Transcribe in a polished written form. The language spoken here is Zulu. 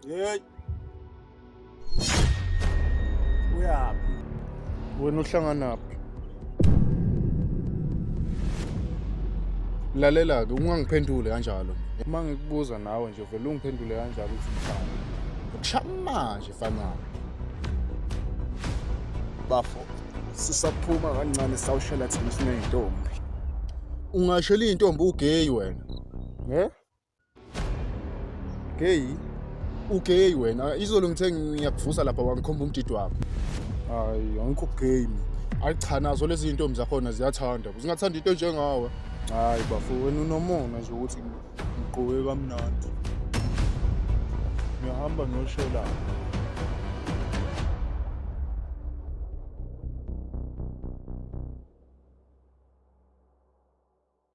Hey. Uyaphi? Wena uhlanganaphi? Lalela-ke ungangiphendule kanjalo. Uma ngikubuza nawe nje vele ungiphendule kanjalo uthi mfana. Ukushaya manje fana. Bafo. Sisaphuma kancane sawushela thina sineyintombi. Ungashela intombi ugay wena. Gay. Ugay wena. Izolo ngithe ngiyakuvusa lapha wangikhomba umdidi wakho. Hayi, angikho gay mina. Ayi cha nazo lezi intombi zakhona ziyathanda. Uzingathanda into njengawe. Hayi bafo, wena unomona nje ukuthi ngiqoke kamnandi. Ngiyahamba ngiyoshela.